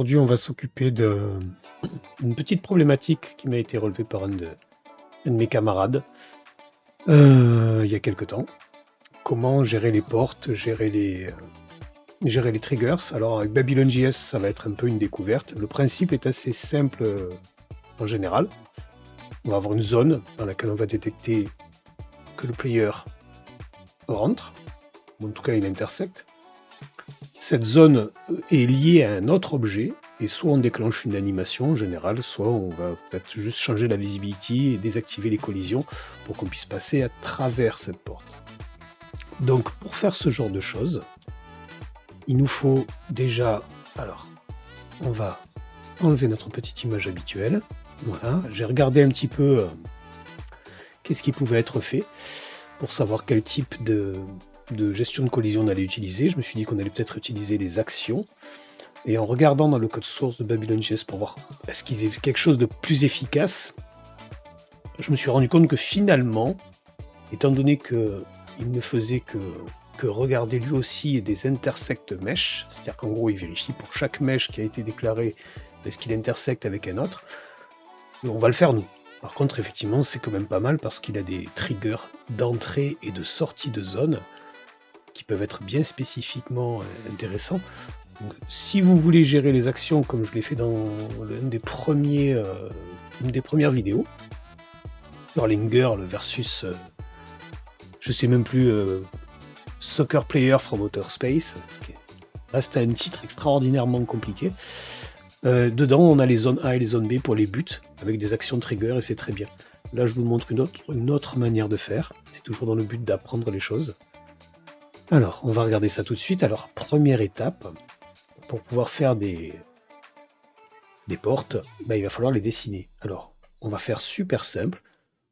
aujourd'hui, on va s'occuper d'une petite problématique qui m'a été relevée par un de mes camarades il y a quelque temps. Comment gérer les portes, gérer les triggers. Alors avec Babylon.js, ça va être un peu une découverte. Le principe est assez simple en général. On va avoir une zone dans laquelle on va détecter que le player rentre, ou en tout cas il intersecte. Cette zone est liée à un autre objet, et soit on déclenche une animation en général, soit on va peut-être juste changer la visibility et désactiver les collisions pour qu'on puisse passer à travers cette porte. Donc pour faire ce genre de choses, il nous faut déjà, alors on va enlever notre petite image habituelle. Voilà, j'ai regardé un petit peu qu'est-ce qui pouvait être fait pour savoir quel type de gestion de collision on allait utiliser. Je me suis dit qu'on allait peut-être utiliser les actions. Et en regardant dans le code source de Babylon.js pour voir est-ce qu'ils aient quelque chose de plus efficace, je me suis rendu compte que finalement, étant donné qu'il ne faisait que regarder lui aussi des intersect mesh, c'est-à-dire qu'en gros il vérifie pour chaque mesh qui a été déclaré est-ce qu'il intersecte avec un autre, on va le faire nous. Par contre, effectivement, c'est quand même pas mal parce qu'il a des triggers d'entrée et de sortie de zone qui peuvent être bien spécifiquement intéressants. Donc, si vous voulez gérer les actions comme je l'ai fait dans une des premières vidéos, Hurling Girl versus, je sais même plus, Soccer Player from Outer Space, là c'était un titre extraordinairement compliqué. Dedans, on a les zones A et les zones B pour les buts, avec des actions trigger, et c'est très bien. Là, je vous montre une autre manière de faire. C'est toujours dans le but d'apprendre les choses. Alors, on va regarder ça tout de suite. Alors, première étape, pour pouvoir faire des portes, il va falloir les dessiner. Alors, on va faire super simple.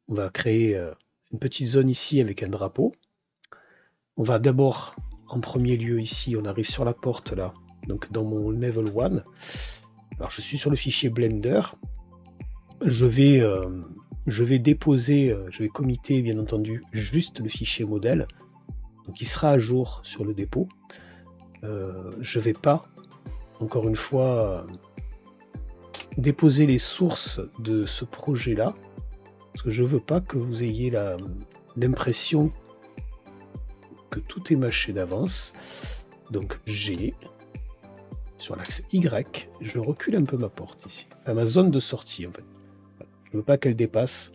On va créer une petite zone ici avec un drapeau. On va d'abord, en premier lieu ici, on arrive sur la porte là, donc dans mon level 1. Alors je suis sur le fichier Blender, je vais déposer, je vais committer bien entendu juste le fichier modèle, donc il sera à jour sur le dépôt. Je vais pas, encore une fois, déposer les sources de ce projet là, parce que je veux pas que vous ayez l'impression que tout est mâché d'avance. Donc G, sur l'axe Y, je recule un peu ma porte ici, enfin ma zone de sortie en fait. Je ne veux pas qu'elle dépasse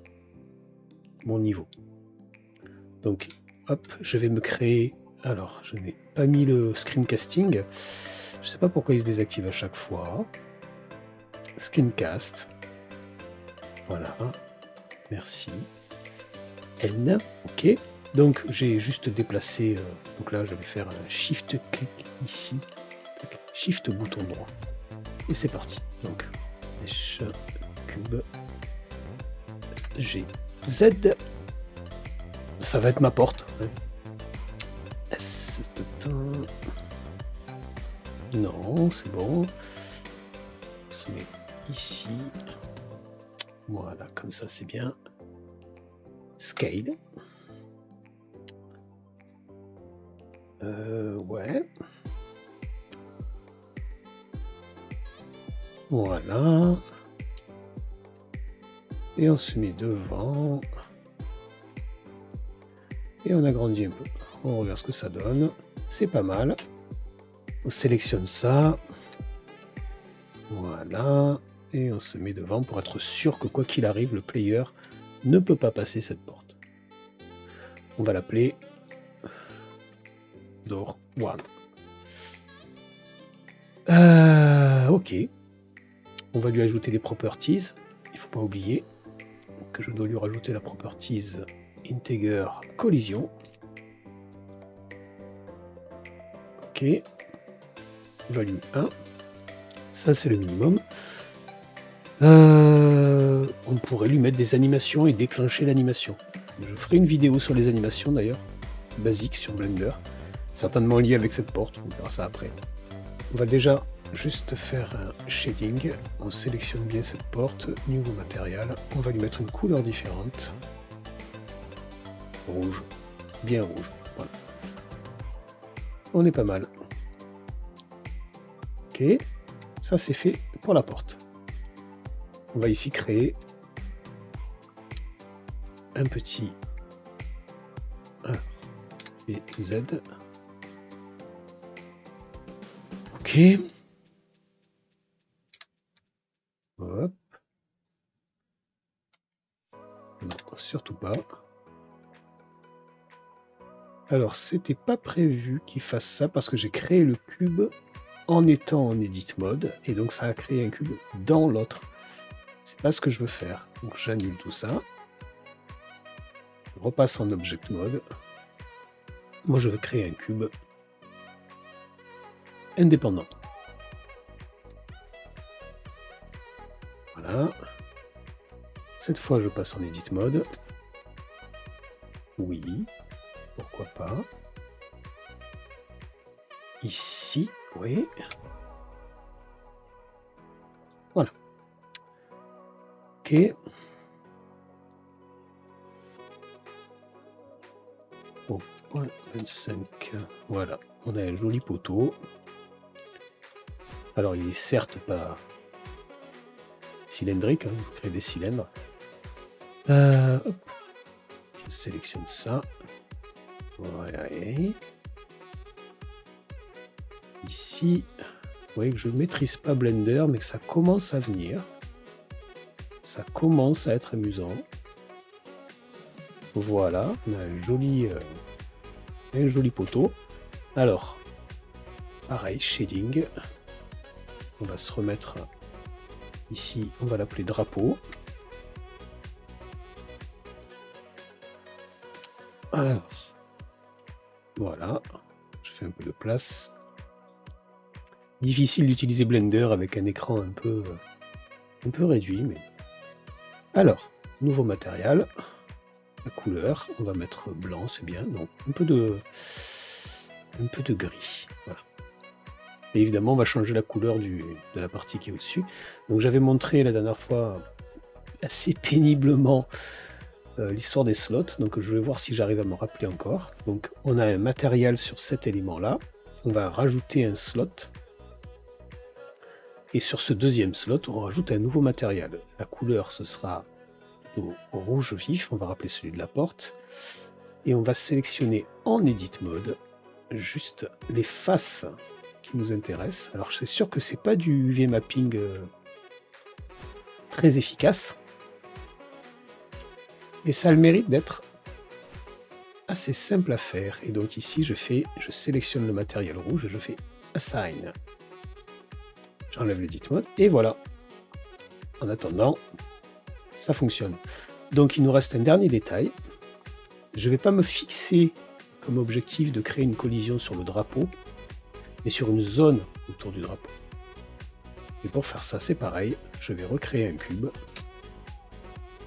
mon niveau. Donc hop, je vais me créer. Alors, je n'ai pas mis le screencasting. Je ne sais pas pourquoi il se désactive à chaque fois. Screencast. Voilà. Merci. N. Ok. Donc j'ai juste déplacé. Donc là, je vais faire un shift-clic ici. Shift bouton droit. Et c'est parti. Donc, mesh cube G Z. Ça va être ma porte. S. Non, c'est bon. On se met ici. Voilà, comme ça c'est bien. Scale. Ouais. Voilà. Et on se met devant. Et on agrandit un peu. On regarde ce que ça donne. C'est pas mal. On sélectionne ça. Voilà. Et on se met devant pour être sûr que quoi qu'il arrive, le player ne peut pas passer cette porte. On va l'appeler Door 1. Ok. On va lui ajouter les properties. Il ne faut pas oublier que je dois lui rajouter la properties integer collision. Ok. Value 1. Ça, c'est le minimum. On pourrait lui mettre des animations et déclencher l'animation. Je ferai une vidéo sur les animations d'ailleurs, basique sur Blender, certainement lié avec cette porte, on verra ça après. On va déjà juste faire un shading, on sélectionne bien cette porte, nouveau matériel, on va lui mettre une couleur différente, rouge, bien rouge, voilà. On est pas mal. Ok, Ça, c'est fait pour la porte. On va ici créer un petit A et Z. Ok. Hop. Non, surtout pas. Alors, c'était pas prévu qu'il fasse ça parce que j'ai créé le cube en étant en edit mode et donc ça a créé un cube dans l'autre. C'est pas ce que je veux faire. Donc j'annule tout ça. Je repasse en object mode. Moi, je veux créer un cube indépendant. Voilà. Cette fois, je passe en edit mode. Oui. Pourquoi pas. Ici, oui. Voilà. Ok. Au point 25. Voilà. On a un joli poteau. Alors, il est certes pas cylindrique, hein, vous créez des cylindres. Hop. Je sélectionne ça. Voilà. Ici, vous voyez que je ne maîtrise pas Blender, mais que ça commence à venir. Ça commence à être amusant. Voilà, on a un joli poteau. Alors, pareil, shading. On va se remettre ici, on va l'appeler drapeau. Alors, voilà, je fais un peu de place. Difficile d'utiliser Blender avec un écran un peu réduit, mais... Alors, nouveau matériel, la couleur, on va mettre blanc, c'est bien, non, un peu de gris, voilà. Et évidemment, on va changer la couleur de la partie qui est au-dessus. Donc j'avais montré la dernière fois assez péniblement l'histoire des slots, donc je vais voir si j'arrive à me rappeler encore. Donc on a un matériel sur cet élément-là, on va rajouter un slot, et sur ce deuxième slot, on rajoute un nouveau matériel. La couleur, ce sera au rouge vif, on va rappeler celui de la porte, et on va sélectionner en edit mode juste les faces qui nous intéressent. Alors c'est sûr que c'est pas du UV mapping très efficace, et ça a le mérite d'être assez simple à faire. Et donc ici je sélectionne le matériel rouge et je fais assign. J'enlève l'edit mode et voilà. En attendant, ça fonctionne. Donc il nous reste un dernier détail. Je ne vais pas me fixer comme objectif de créer une collision sur le drapeau, mais sur une zone autour du drapeau. Et pour faire ça, c'est pareil. Je vais recréer un cube.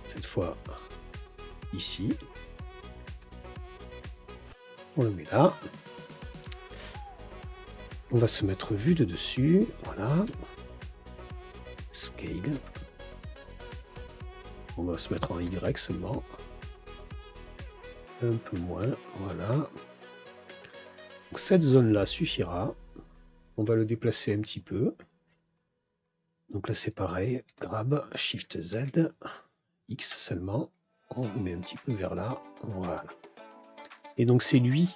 Cette fois, ici. On le met là. On va se mettre vue de dessus. Voilà. Scale. On va se mettre en Y seulement. Un peu moins. Voilà. Donc cette zone-là suffira. On va le déplacer un petit peu. Donc là, c'est pareil. Grab, Shift Z, X seulement. On le met un petit peu vers là. Voilà. Et donc, c'est lui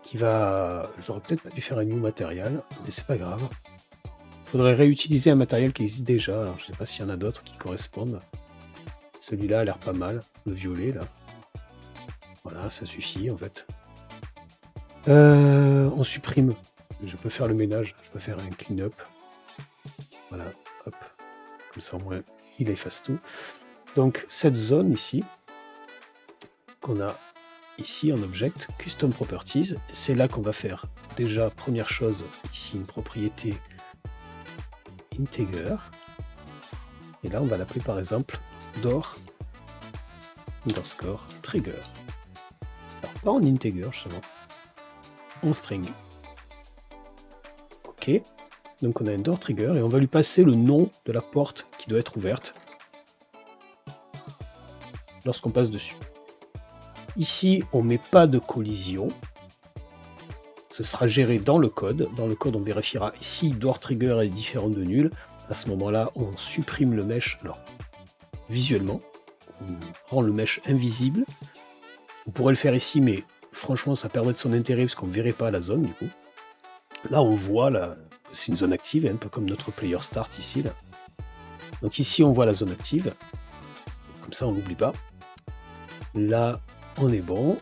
qui va... J'aurais peut-être pas dû faire un new matériel, mais c'est pas grave. Il faudrait réutiliser un matériel qui existe déjà. Alors, je sais pas s'il y en a d'autres qui correspondent. Celui-là a l'air pas mal. Le violet, là. Voilà, ça suffit, en fait. On supprime. Je peux faire le ménage. Je peux faire un clean-up. Voilà, hop. Comme ça, au moins, il efface tout. Donc, cette zone ici, qu'on a ici en Object, Custom Properties, c'est là qu'on va faire déjà, première chose, ici, une propriété integer. Et là, on va l'appeler par exemple door underscore trigger. Alors, pas en integer, justement, en string. OK. Donc, on a un door trigger et on va lui passer le nom de la porte qui doit être ouverte lorsqu'on passe dessus. Ici, on ne met pas de collision. ce sera géré dans le code. Dans le code, on vérifiera si door trigger est différent de nul. À ce moment-là, on supprime le mesh. Alors, visuellement, on rend le mesh invisible. On pourrait le faire ici, mais franchement, ça perdrait de son intérêt parce qu'on ne verrait pas la zone du coup. Là, on voit, c'est une zone active, un peu comme notre player start ici. Là. Donc ici, on voit la zone active. Comme ça, on n'oublie pas. Là, on est bon.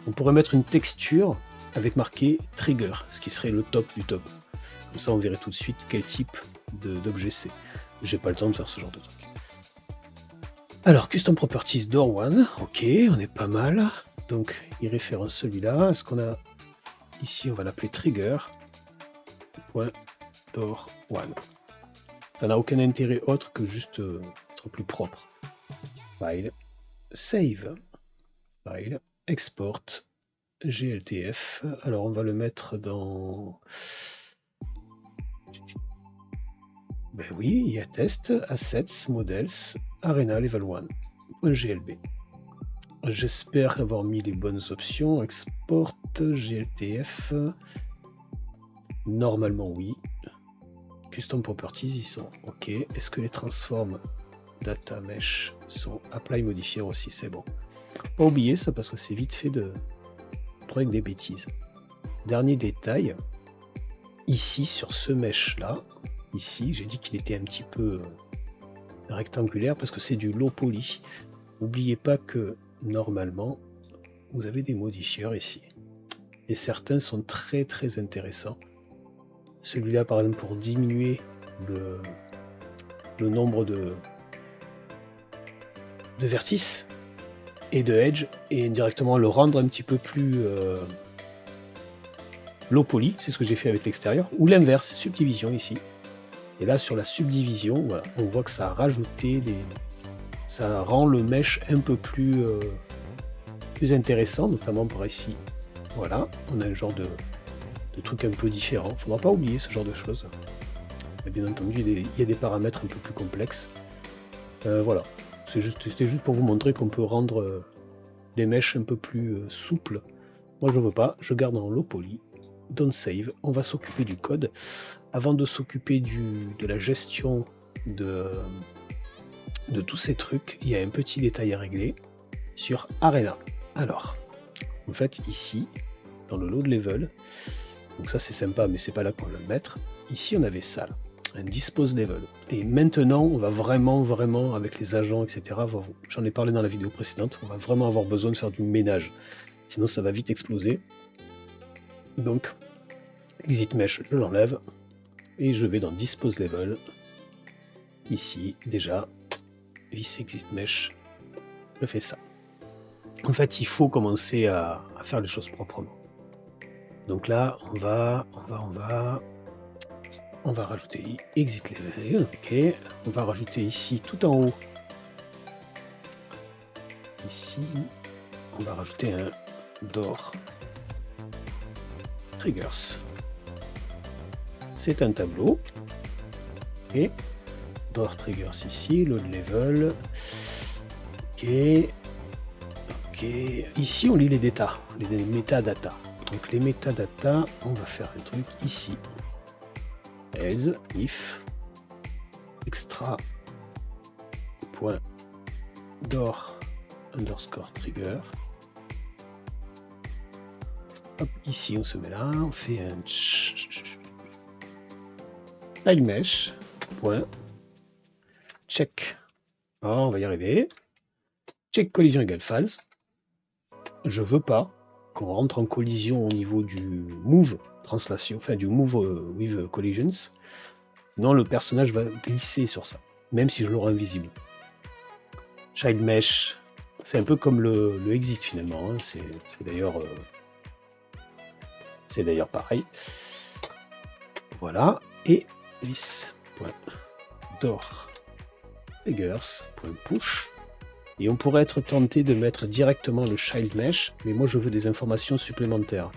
On pourrait mettre une texture avec marqué trigger, ce qui serait le top du top. Comme ça, on verrait tout de suite quel type d'objet c'est. J'ai pas le temps de faire ce genre de truc. Alors, Custom Properties Door 1, ok, on est pas mal. Donc, il référence celui-là. Est-ce qu'on a... Ici, on va l'appeler Trigger. Point Door 1. Ça n'a aucun intérêt autre que juste être plus propre. File. Save. File. Export. GLTF. Alors, on va le mettre dans... Ben oui, il y a Test, Assets, Models, Arena Level 1. .glb. J'espère avoir mis les bonnes options. Export, GLTF. Normalement, oui. Custom Properties, ils sont OK. Est-ce que les transforms Data Mesh sont Apply Modifier aussi? C'est bon. Pas oublier ça parce que c'est vite fait de trouver avec des bêtises. Dernier détail. Ici, sur ce mesh-là, ici, j'ai dit qu'il était un petit peu rectangulaire parce que c'est du low poly. N'oubliez pas que normalement, vous avez des modifieurs ici. Et certains sont très très intéressants. Celui-là, par exemple, pour diminuer le nombre de vertices et de edge, et directement le rendre un petit peu plus low poly, c'est ce que j'ai fait avec l'extérieur, ou l'inverse, subdivision ici. Et là, sur la subdivision, voilà, on voit que ça a rajouté ça rend le mesh un peu plus intéressant, notamment par ici. Voilà, on a un genre de truc un peu différent. Il ne faudra pas oublier ce genre de choses. Et bien entendu, il y a des paramètres un peu plus complexes. Voilà, c'était juste pour vous montrer qu'on peut rendre des meshs un peu plus souples. Moi, je ne veux pas, je garde en low poly. Don't save, on va s'occuper du code. Avant de s'occuper de la gestion de tous ces trucs, il y a un petit détail à régler sur Arena. Alors, en fait, ici, dans le load level, donc ça c'est sympa, mais c'est pas là qu'on va le mettre. Ici, on avait ça, là, un dispose level. Et maintenant, on va vraiment, avec les agents, etc., j'en ai parlé dans la vidéo précédente, on va vraiment avoir besoin de faire du ménage. Sinon, ça va vite exploser. Donc, exit mesh, je l'enlève. Et je vais dans dispose level. Ici, déjà, vis exit mesh, je fais ça. En fait, il faut commencer à faire les choses proprement. Donc là, on va rajouter exit level, ok. On va rajouter ici, tout en haut. Ici, on va rajouter un door triggers. C'est un tableau. Et door triggers ici, load level. Ok. Ici, on lit les data, les metadata. Donc les metadata, on va faire un truc ici. Else, if, extra, point, door, underscore trigger. Hop, ici, on se met là, on fait un child mesh, point, check. Oh, on va y arriver. Check collision égale false. Je veux pas qu'on rentre en collision au niveau du move translation, enfin du move with collisions. Sinon le personnage va glisser sur ça, même si je l'aurai invisible. Child mesh, c'est un peu comme le exit finalement. Hein. C'est d'ailleurs pareil. Voilà. Et this.door triggers.push. Et on pourrait être tenté de mettre directement le child mesh, mais moi je veux des informations supplémentaires.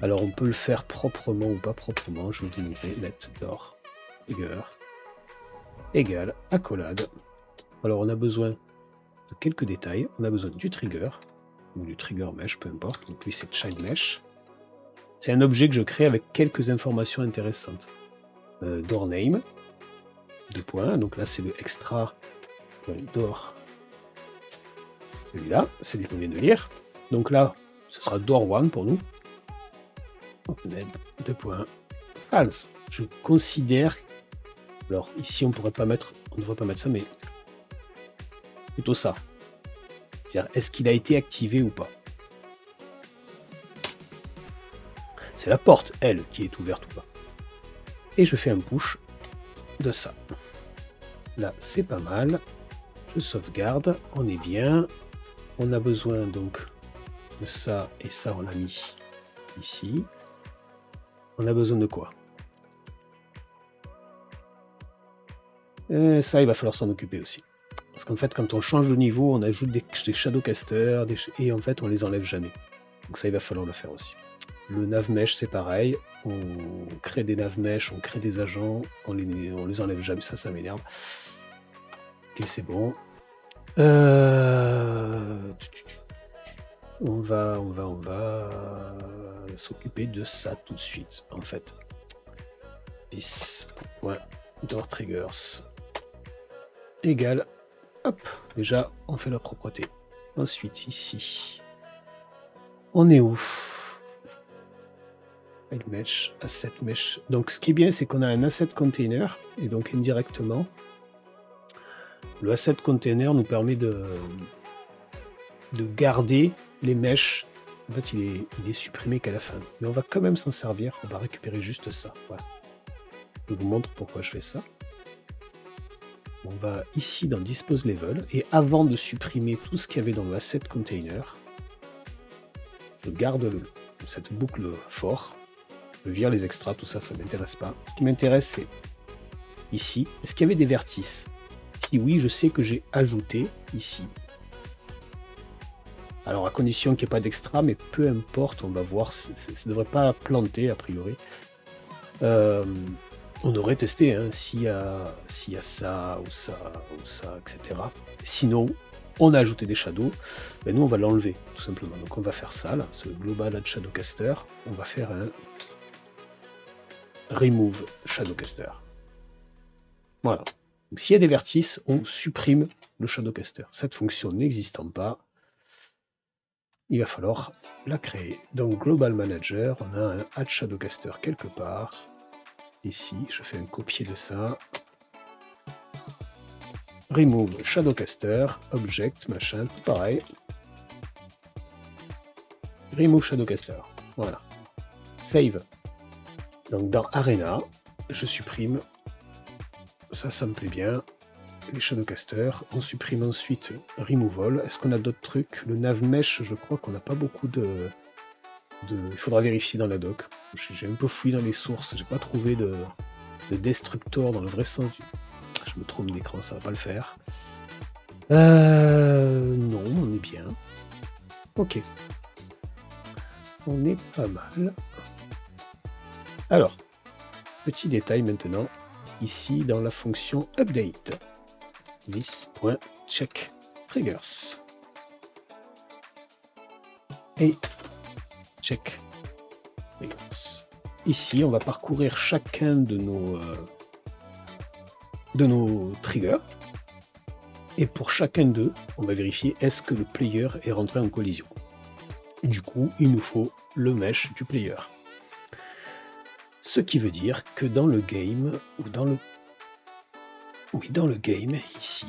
Alors on peut le faire proprement ou pas proprement, je vais vous montrer. Let door trigger égale accolade. Alors on a besoin de quelques détails. On a besoin du trigger, ou du trigger mesh, peu importe. Donc lui c'est child mesh. C'est un objet que je crée avec quelques informations intéressantes. Door name, 2 points, donc là c'est le extra door. Celui-là, celui qu'on vient de lire. Donc là, ce sera door 1 pour nous. Open 2 points. False. Je considère. Alors ici on ne devrait pas mettre ça, mais plutôt ça. C'est-à-dire, est-ce qu'il a été activé ou pas? C'est la porte, elle, qui est ouverte ou pas. Et je fais un push de ça. Là, c'est pas mal. Je sauvegarde, on est bien. On a besoin donc de ça, et ça, on l'a mis ici. On a besoin de quoi? Et ça, il va falloir s'en occuper aussi. Parce qu'en fait, quand on change de niveau, on ajoute des Shadowcasters, et en fait, on les enlève jamais. Donc ça, il va falloir le faire aussi. Le navmesh, c'est pareil. On crée des navmesh, on crée des agents, on les enlève jamais. Ça m'énerve. Ok, c'est bon. On va s'occuper de ça tout de suite, en fait. 10. Ouais. Door triggers. Égal. Hop. Déjà, on fait la propreté. Ensuite, ici. On est où? File mesh, asset mesh. Donc, ce qui est bien, c'est qu'on a un asset container, et donc indirectement, le asset container nous permet de garder les meshs. En fait, il est supprimé qu'à la fin. Mais on va quand même s'en servir. On va récupérer juste ça. Voilà. Je vous montre pourquoi je fais ça. On va ici dans Dispose Level. Et avant de supprimer tout ce qu'il y avait dans le asset container, je garde cette boucle for. Je vire les extras, tout ça, ça ne m'intéresse pas. Ce qui m'intéresse, c'est ici. Est-ce qu'il y avait des vertices? Si oui, je sais que j'ai ajouté ici. Alors, à condition qu'il n'y ait pas d'extra, mais peu importe, on va voir. Ça ne devrait pas planter, a priori. On aurait testé hein, s'il y a ça, ou ça, ou ça, etc. Sinon, on a ajouté des shadows. Ben nous, on va l'enlever, tout simplement. Donc, on va faire ça, là, ce Global Add Shadowcaster. On va faire un Remove Shadowcaster. Voilà. Donc, s'il y a des vertices, on supprime le Shadowcaster. Cette fonction n'existant pas, il va falloir la créer. Donc Global Manager, on a un Add Shadowcaster quelque part. Ici, je fais un copier de ça. Remove Shadowcaster, Object, machin, tout pareil. Remove Shadowcaster. Voilà. Save. Donc dans Arena, je supprime. Ça me plaît bien. Les Shadowcasters. On supprime ensuite Removal. Est-ce qu'on a d'autres trucs? Le navmesh, je crois qu'on n'a pas beaucoup de... Il faudra vérifier dans la doc. J'ai un peu fouillé dans les sources. J'ai pas trouvé de destructor dans le vrai sens. Je me trompe d'écran, ça va pas le faire. Non, on est bien. Ok. On est pas mal. Alors, petit détail maintenant. Ici, dans la fonction update. This.check triggers. Et check triggers. Ici, on va parcourir chacun de nos triggers. Et pour chacun d'eux, on va vérifier est-ce que le player est rentré en collision. Du coup, il nous faut le mesh du player. Ce qui veut dire que dans le game, ou dans le... Oui, dans le game, ici,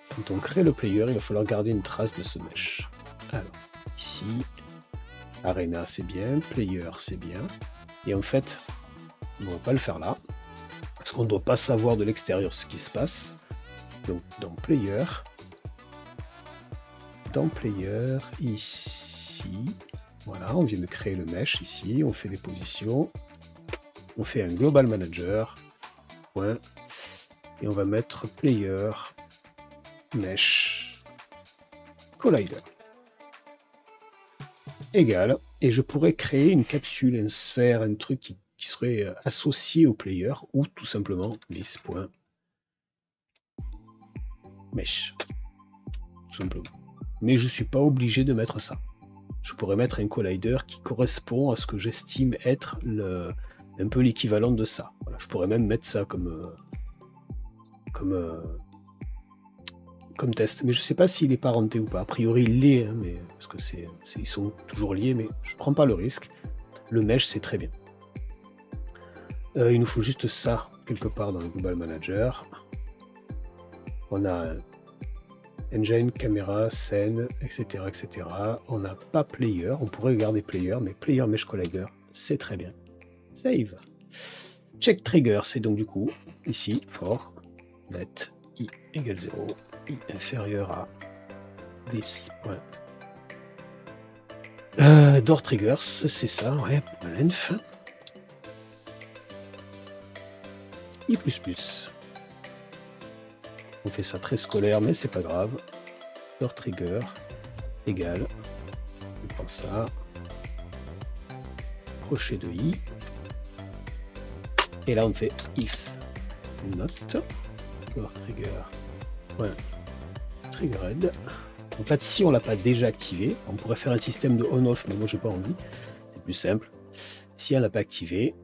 quand on crée le player, il va falloir garder une trace de ce mesh. Alors, ici, Arena, c'est bien, Player, c'est bien. Et en fait, on ne va pas le faire là, parce qu'on ne doit pas savoir de l'extérieur ce qui se passe. Donc, dans Player, ici, voilà, on vient de créer le mesh ici, on fait les positions, on fait un Global Manager, point, et on va mettre Player, Mesh, Collider. Égal, et je pourrais créer une capsule, une sphère, un truc qui serait associé au player, ou tout simplement this.mesh. Tout simplement. Mais je ne suis pas obligé de mettre ça. je pourrais mettre un collider qui correspond à ce que j'estime être un peu l'équivalent de ça. Voilà, je pourrais même mettre ça comme test, mais je sais pas s'il est parenté ou pas. A priori, il l'est, hein, mais parce que ils sont toujours liés, mais je prends pas le risque. Le mesh, c'est très bien. Il nous faut juste ça quelque part dans le Global Manager. On a engine, caméra, scène, etc., etc. On n'a pas player. On pourrait garder player, mais player mesh collider, c'est très bien. Save. Check trigger, c'est donc du coup ici for let i égale 0, i inférieur à 10. Door triggers, c'est ça, ouais, length. i++. On fait ça très scolaire, mais c'est pas grave. Door trigger égale, on prend ça, crochet de i, et là on fait if not door trigger point triggered. En fait, si on l'a pas déjà activé, on pourrait faire un système de on-off, mais moi j'ai pas envie, c'est plus simple. Si elle n'a pas activé,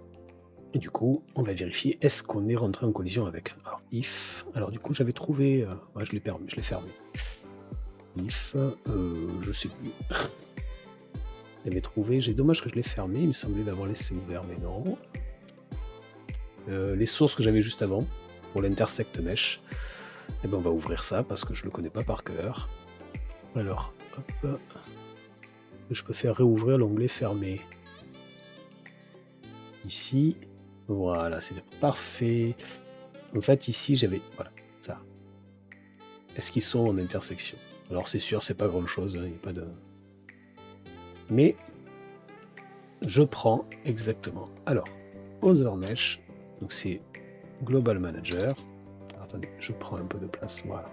et du coup, on va vérifier est-ce qu'on est rentré en collision avec. Alors, if, alors du coup, j'avais trouvé, je l'ai fermé. If, je sais plus. J'avais trouvé, dommage que je l'ai fermé, il me semblait d'avoir laissé ouvert, mais non. Les sources que j'avais juste avant, pour l'intersect mesh, et ben on va ouvrir ça parce que je le connais pas par cœur. Alors, hop, je peux faire réouvrir l'onglet fermé. Ici, voilà, c'est parfait. En fait, ici, j'avais, voilà, ça. Est-ce qu'ils sont en intersection? Alors, c'est sûr, c'est pas grand-chose, hein, il n'y a pas de... Mais, je prends exactement. Alors, Other Mesh, donc c'est Global Manager. Alors, attendez, je prends un peu de place, voilà.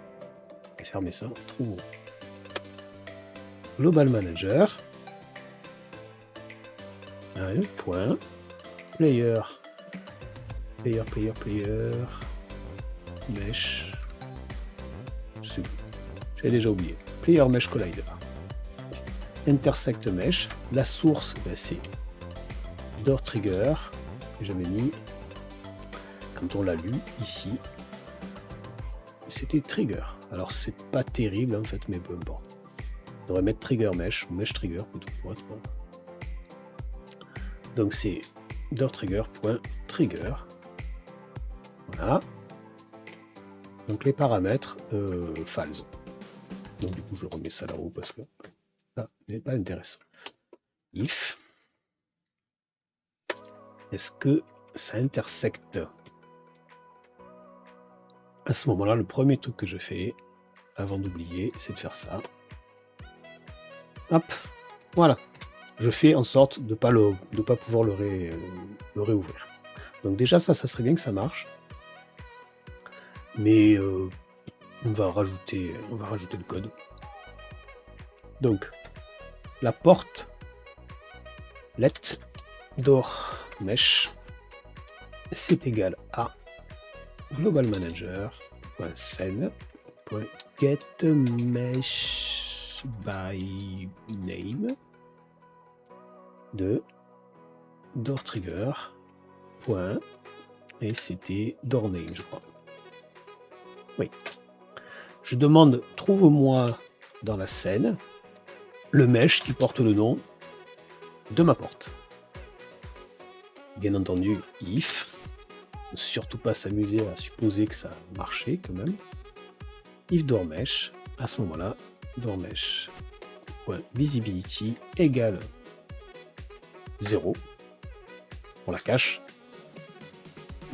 Et fermer ça, trouvons. Global Manager. Point. Player. Mesh. Je sais plus. J'ai déjà oublié. Player Mesh Collider. Intersect Mesh. La source, c'est Door Trigger. Que j'avais mis. Quand on l'a lu ici, c'était Trigger. Alors c'est pas terrible en fait, mais peu importe. On devrait mettre Trigger Mesh, ou Mesh Trigger plutôt pour être. Donc c'est Door Trigger.trigger. Voilà. Donc les paramètres false. Donc du coup je remets ça là-haut parce que ça n'est pas intéressant. If. Est-ce que ça intersecte? À ce moment-là, le premier truc que je fais, avant d'oublier, c'est de faire ça. Hop, voilà. Je fais en sorte de ne pas pouvoir le réouvrir. Donc déjà, ça serait bien que ça marche. Mais on va rajouter le code. Donc, la porte let door mesh, c'est égal à global manager.scene.get mesh by name de door trigger point, et c'était door name, je crois. Oui. Je demande trouve-moi dans la scène le mesh qui porte le nom de ma porte. Bien entendu, if. Surtout pas s'amuser à supposer que ça marchait quand même. If door mesh, à ce moment-là, door mesh visibility égale 0. On la cache.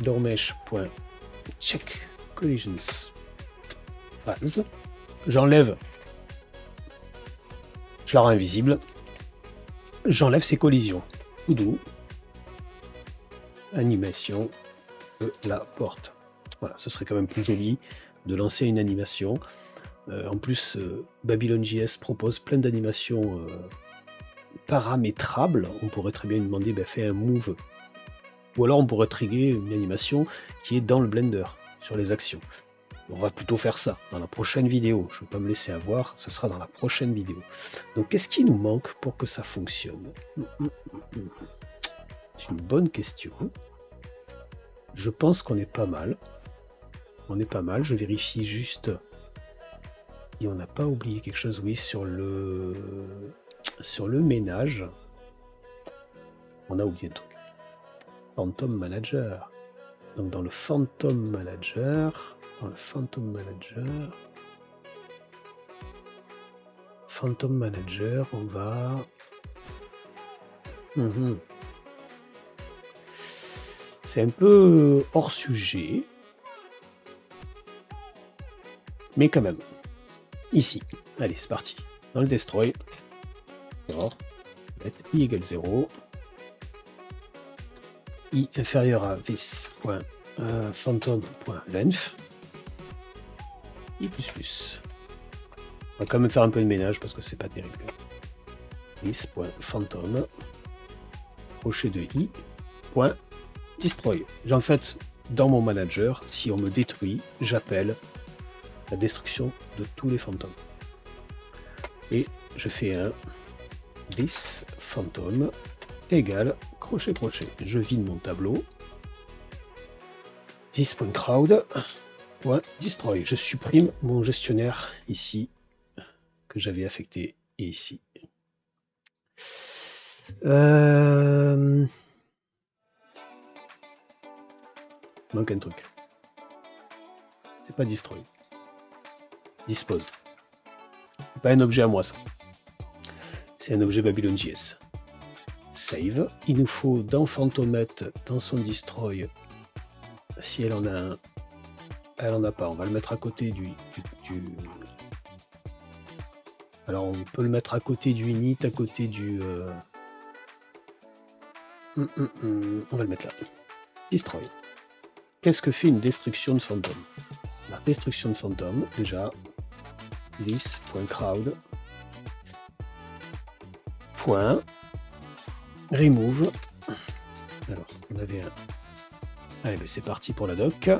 Door mesh.check collisions false. J'enlève. Je la rends invisible. J'enlève ces collisions. Doux. Animation de la porte. Voilà, ce serait quand même plus joli de lancer une animation. En plus, Babylon.js propose plein d'animations paramétrables. On pourrait très bien lui demander, fais un move. Ou alors on pourrait trigger une animation qui est dans le Blender, sur les actions. On va plutôt faire ça dans la prochaine vidéo. Je ne vais pas me laisser avoir, ce sera dans la prochaine vidéo. Donc qu'est-ce qui nous manque pour que ça fonctionne? C'est une bonne question. Je pense qu'on est pas mal. On est pas mal, je vérifie juste. Et on n'a pas oublié quelque chose, oui, sur le ménage. On a oublié un truc. Phantom Manager. Donc dans le Phantom Manager, on va... C'est un peu hors sujet, mais quand même. Ici, allez, c'est parti. Dans le destroy, alors, mettre i égale 0, i inférieur à this.phantom.length, i++. On va quand même faire un peu de ménage parce que c'est pas terrible. This.phantom, crochet de i, point, destroy. En fait, dans mon manager, si on me détruit, j'appelle la destruction de tous les fantômes. Et je fais un this phantom égale crochet. Je vide mon tableau. This.crowd.destroy. Je supprime mon gestionnaire ici que j'avais affecté et ici. Manque un truc. C'est pas destroy. Dispose. C'est pas un objet à moi ça. C'est un objet Babylon.js. Save. Il nous faut dans Phantomette, dans son destroy, si elle en a un, elle en a pas, on va le mettre à côté du... Alors on peut le mettre à côté du init, à côté du... On va le mettre là. Destroy. Qu'est-ce que fait une destruction de fantôme? La destruction de fantôme, déjà, this.crowd .remove. Alors, on avait un... Allez, ben c'est parti pour la doc.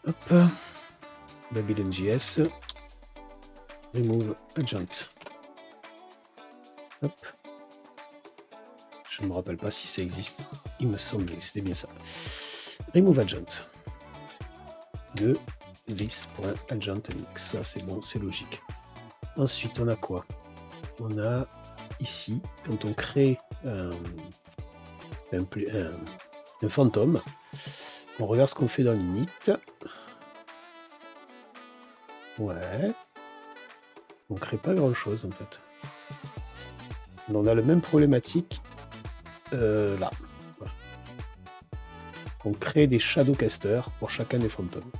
Hop. Babylon.js. Remove agent. Hop. Je ne me rappelle pas si ça existe. Il me semblait que c'était bien ça. Remove agent. De this.agentMX. Ça, c'est bon, c'est logique. Ensuite, on a quoi? On a ici, quand on crée un fantôme, on regarde ce qu'on fait dans l'init. Ouais. On crée pas grand chose en fait. On a la même problématique là. Voilà. On crée des shadowcasters pour chacun des fantômes.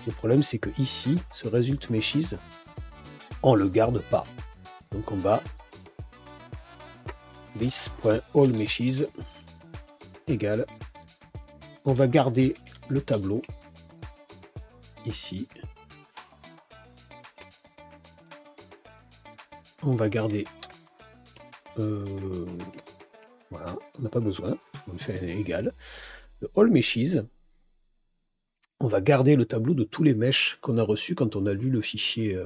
Le problème c'est que ici, ce result meshes, on le garde pas. Donc on va this.allMeshes égale, on va garder le tableau ici. On va garder voilà, on n'a pas besoin, on fait un égal. Le allMeshes, on va garder le tableau de tous les meshes qu'on a reçus quand on a lu le fichier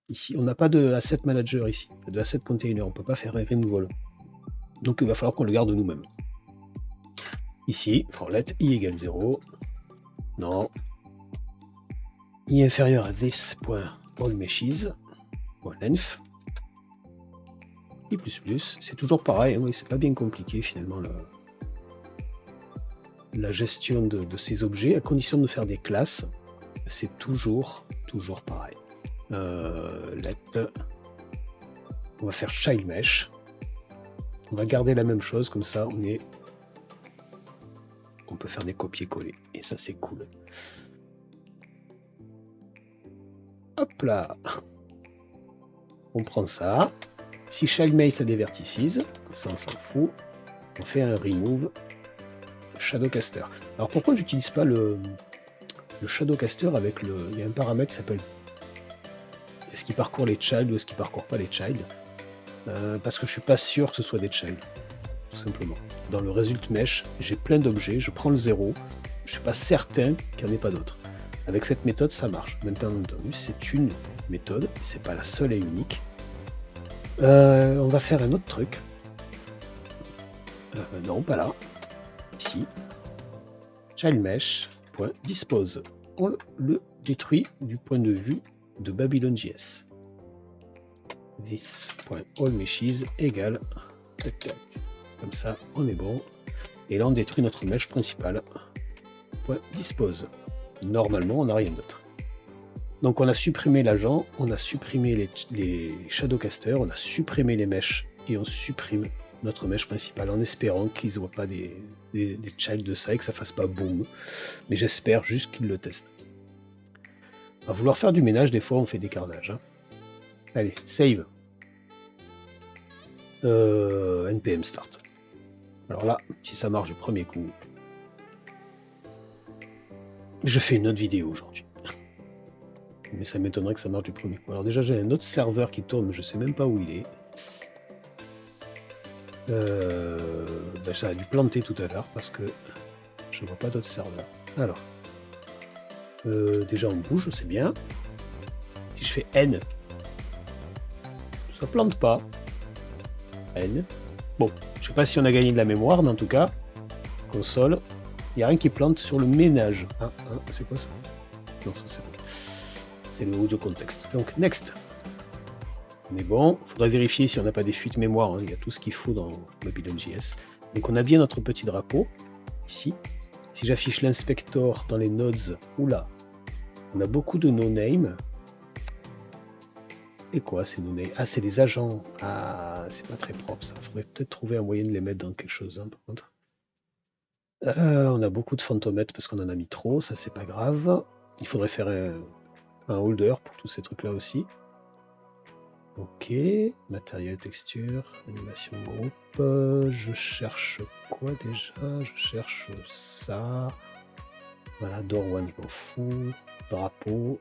ici. On n'a pas de asset manager ici, de asset container, on ne peut pas faire un removal. Donc il va falloir qu'on le garde nous-mêmes. Ici, for let i égale 0. Non. I inférieur à this.allMeshes.length. I++, c'est toujours pareil, hein, oui, c'est pas bien compliqué finalement la gestion de ces objets, à condition de faire des classes, c'est toujours pareil. Let, on va faire child mesh, on va garder la même chose, comme ça on peut faire des copier-coller, et ça c'est cool. Hop là, on prend ça. Si childMate a des vertices, ça on s'en fout, on fait un remove shadowcaster. Alors pourquoi j'utilise pas le shadowcaster avec le... Il y a un paramètre qui s'appelle est-ce qu'il parcourt les child ou est-ce qu'il parcourt pas les child, parce que je suis pas sûr que ce soit des child, tout simplement. Dans le result mesh, j'ai plein d'objets, je prends le 0, je suis pas certain qu'il n'y en ait pas d'autres. Avec cette méthode, ça marche. Maintenant, entendu, c'est une méthode, c'est pas la seule et unique. On va faire un autre truc. Non, pas là. Ici. ChildMesh.dispose. On le détruit du point de vue de Babylon.js. This.allmeshes égale tac, tac. Comme ça, on est bon. Et là, on détruit notre mesh principale. Dispose. Normalement, on n'a rien d'autre. Donc, on a supprimé l'agent, on a supprimé les shadowcasters, on a supprimé les meshs et on supprime notre mesh principal en espérant qu'ils ne voient pas des childs de ça et que ça fasse pas boom. Mais j'espère juste qu'ils le testent. À vouloir faire du ménage, des fois, on fait des carnages. Hein. Allez, save. NPM start. Alors là, si ça marche du premier coup, je fais une autre vidéo aujourd'hui. Mais ça m'étonnerait que ça marche du premier coup. Alors déjà, j'ai un autre serveur qui tourne, mais je sais même pas où il est. Ça a dû planter tout à l'heure parce que je vois pas d'autres serveurs. Alors, déjà on bouge, c'est bien. Si je fais N, ça plante pas. N. Bon, je sais pas si on a gagné de la mémoire, mais en tout cas, console, il n'y a rien qui plante sur le ménage. Ah, c'est quoi ça? Non, ça c'est bon. C'est le audio contexte. Donc, next. On est bon. Il faudrait vérifier si on n'a pas des fuites mémoire. Hein. Il y a tout ce qu'il faut dans Babylon.js. Donc, on a bien notre petit drapeau. Ici. Si j'affiche l'inspector dans les nodes, oula, on a beaucoup de no-name. Et quoi, ces no-name? Ah, c'est les agents. Ah, c'est pas très propre, ça. Il faudrait peut-être trouver un moyen de les mettre dans quelque chose, hein, par contre. On a beaucoup de fantomètres parce qu'on en a mis trop. Ça, c'est pas grave. Il faudrait faire un holder pour tous ces trucs-là aussi. Ok, matériel, texture, animation groupe. Je cherche quoi déjà? Je cherche ça. Voilà, door one, je m'en fous. Drapeau.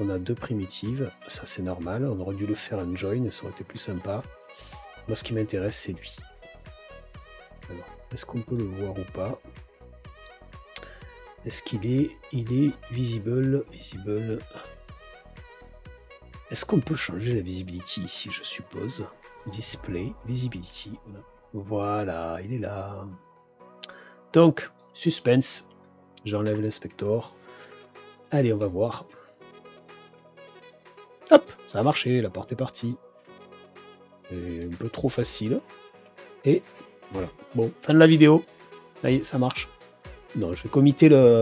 On a 2 primitives, ça c'est normal. On aurait dû le faire un join, ça aurait été plus sympa. Moi, ce qui m'intéresse, c'est lui. Alors, est-ce qu'on peut le voir ou pas? Est-ce qu'il est... Il est visible. Est-ce qu'on peut changer la visibility ici, je suppose? Display, visibility. Voilà, il est là. Donc, suspense. J'enlève l'inspector. Allez, on va voir. Hop, ça a marché, la porte est partie. C'est un peu trop facile. Et voilà. Bon, fin de la vidéo. Ça y est, ça marche. Non, je vais committer le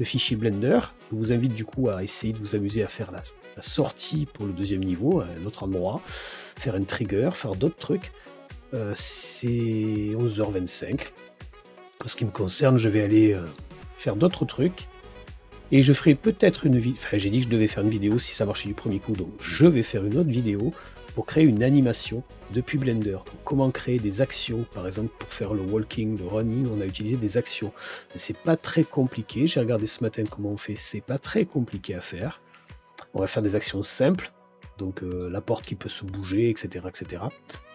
fichier Blender. Je vous invite du coup à essayer de vous amuser à faire la sortie pour le deuxième niveau, à un autre endroit, faire une trigger, faire d'autres trucs. C'est 11h25. En ce qui me concerne, je vais aller faire d'autres trucs. Et je ferai peut-être une vidéo. Enfin, j'ai dit que je devais faire une vidéo si ça marchait du premier coup. Donc, je vais faire une autre vidéo pour créer une animation depuis Blender. Donc, comment créer des actions, par exemple, pour faire le walking, le running, on a utilisé des actions. C'est pas très compliqué. J'ai regardé ce matin comment on fait. C'est pas très compliqué à faire. On va faire des actions simples. Donc, la porte qui peut se bouger, etc., etc.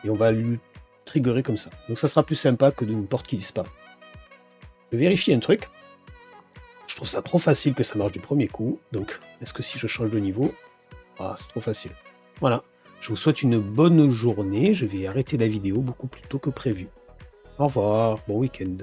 Et on va lui triggerer comme ça. Donc, ça sera plus sympa que d'une porte qui disparaît. Je vais vérifier un truc. Je trouve ça trop facile que ça marche du premier coup. Donc, est-ce que si je change de niveau... Ah, c'est trop facile. Voilà. Je vous souhaite une bonne journée. Je vais arrêter la vidéo beaucoup plus tôt que prévu. Au revoir. Bon week-end.